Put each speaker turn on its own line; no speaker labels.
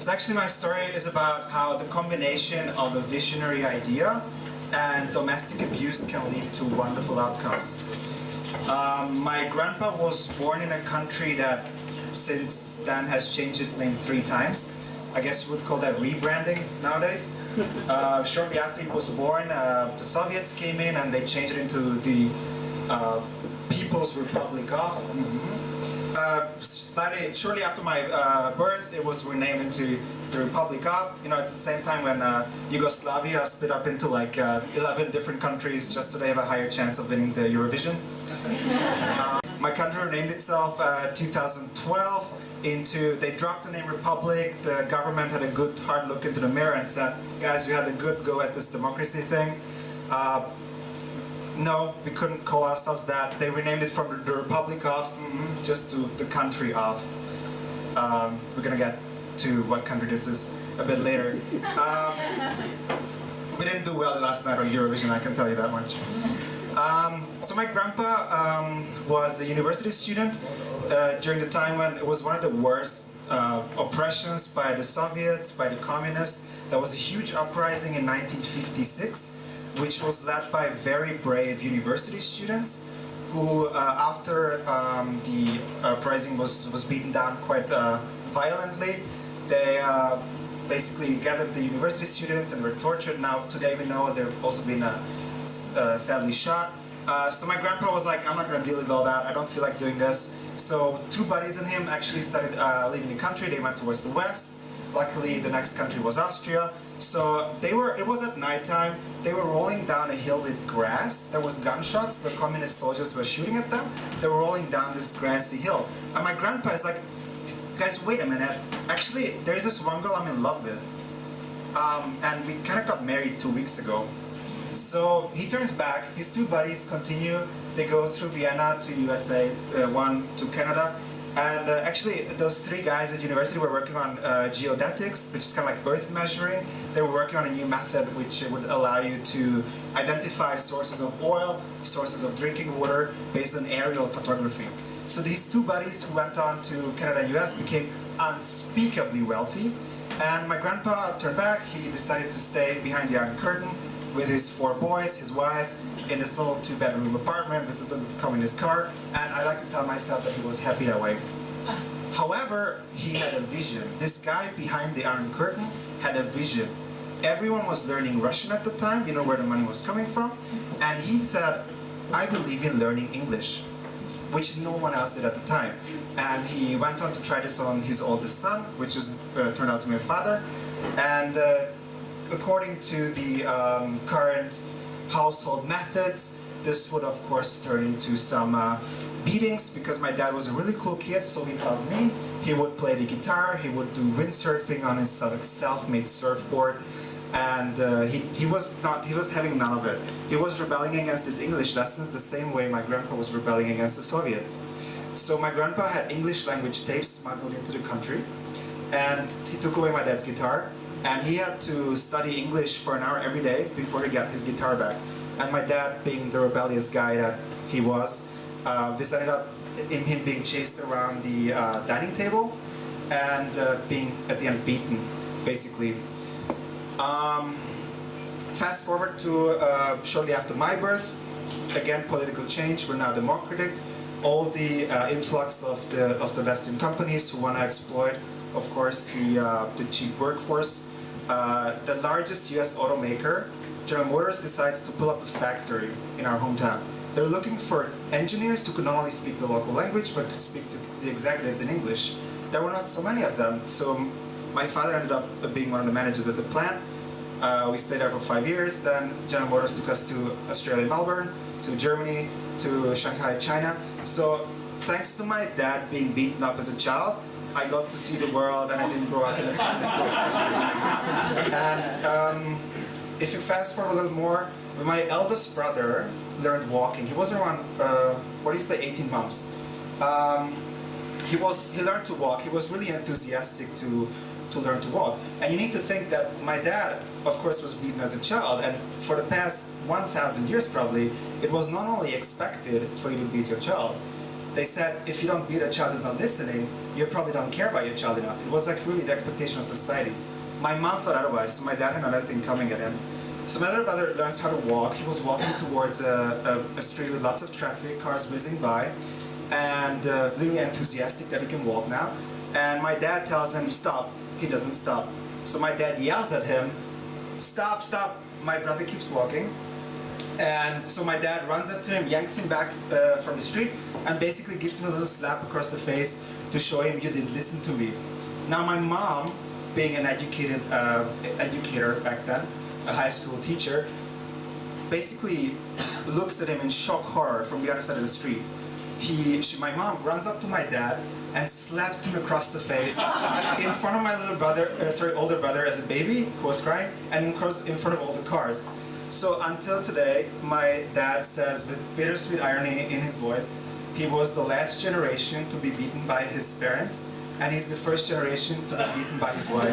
So actually my story is about how the combination of a visionary idea and domestic abuse can lead to wonderful outcomes. My grandpa was born in a country that since then has changed its name 3 times. I guess you would call that rebranding nowadays. Shortly after he was born, the Soviets came in and they changed it into the People's Republic of. Shortly after my birth, it was renamed into the Republic of. You know, it's the same time when Yugoslavia split up into like 11 different countries just so they have a higher chance of winning the Eurovision. My country renamed itself 2012 into, they dropped the name Republic. The government had a good hard look into the mirror and said, guys, we had a good go at this democracy thing. No, we couldn't call ourselves that. They renamed it from the Republic of, just to the country of. We're gonna get to what country this is a bit later. We didn't do well last night on Eurovision, I can tell you that much. So my grandpa was a university student during the time when it was one of the worst oppressions by the Soviets, by the communists. There was a huge uprising in 1956. Which was led by very brave university students who, after the uprising was beaten down quite violently, they basically gathered the university students and were tortured. Now, today we know they've also been sadly shot. So my grandpa was like, I'm not going to deal with all that, I don't feel like doing this. So 2 buddies and him actually started leaving the country. They went towards the west. Luckily, the next country was Austria. So it was at nighttime, they were rolling down a hill with grass. There was gunshots, the communist soldiers were shooting at them. They were rolling down this grassy hill. And my grandpa is like, guys, wait a minute. Actually, there's this one girl I'm in love with. And we kind of got married 2 weeks ago. So he turns back, his 2 buddies continue. They go through Vienna to USA, one to Canada. And actually, those 3 guys at university were working on geodetics, which is kind of like earth measuring. They were working on a new method which would allow you to identify sources of oil, sources of drinking water, based on aerial photography. So these 2 buddies who went on to Canada and US became unspeakably wealthy. And my grandpa turned back, he decided to stay behind the Iron Curtain with his 4 boys, his wife, in this little 2-bedroom apartment with a little communist car, and I like to tell myself that he was happy that way. However, he had a vision. This guy behind the Iron Curtain had a vision. Everyone was learning Russian at the time, you know where the money was coming from, and he said, I believe in learning English, which no one else did at the time. And he went on to try this on his oldest son, which is turned out to be my father, and according to the current household methods, this would of course turn into some beatings, because my dad was a really cool kid, so he tells me. He would play the guitar, he would do windsurfing on his self-made surfboard, and he was having none of it. He was rebelling against his English lessons the same way my grandpa was rebelling against the Soviets. So my grandpa had English language tapes smuggled into the country, and he took away my dad's guitar, and he had to study English for an hour every day before he got his guitar back. And my dad, being the rebellious guy that he was, this ended up in him being chased around the dining table and being at the end beaten, basically. Fast forward to shortly after my birth, again political change, we're now democratic. All the influx of the Western companies who want to exploit, of course, the cheap workforce. The largest US automaker, General Motors, decides to pull up a factory in our hometown. They're looking for engineers who could not only speak the local language, but could speak to the executives in English. There were not so many of them, so my father ended up being one of the managers at the plant. We stayed there for 5 years, then General Motors took us to Australia, Melbourne, to Germany, to Shanghai, China. So thanks to my dad being beaten up as a child, I got to see the world, and I didn't grow up in the communist country. And if you fast forward a little more, my eldest brother learned walking. He was around, 18 months. He learned to walk. He was really enthusiastic to learn to walk. And you need to think that my dad, of course, was beaten as a child, and for the past 1,000 years probably, it was not only expected for you to beat your child, they said, if you don't beat a child who's not listening, you probably don't care about your child enough. It was like really the expectation of society. My mom thought otherwise, so my dad had another thing coming at him. So my little brother learns how to walk. He was walking towards a street with lots of traffic, cars whizzing by, and really enthusiastic that he can walk now. And my dad tells him, stop. He doesn't stop. So my dad yells at him, stop, stop. My brother keeps walking. And so my dad runs up to him, yanks him back from the street, and basically gives him a little slap across the face to show him, you didn't listen to me. Now my mom, being an educated educator back then, a high school teacher, basically looks at him in shock horror from the other side of the street. My mom runs up to my dad and slaps him across the face in front of my little brother, older brother as a baby who was crying, and in front of all the cars. So until today, my dad says with bittersweet irony in his voice, he was the last generation to be beaten by his parents, and he's the first generation to be beaten by his wife.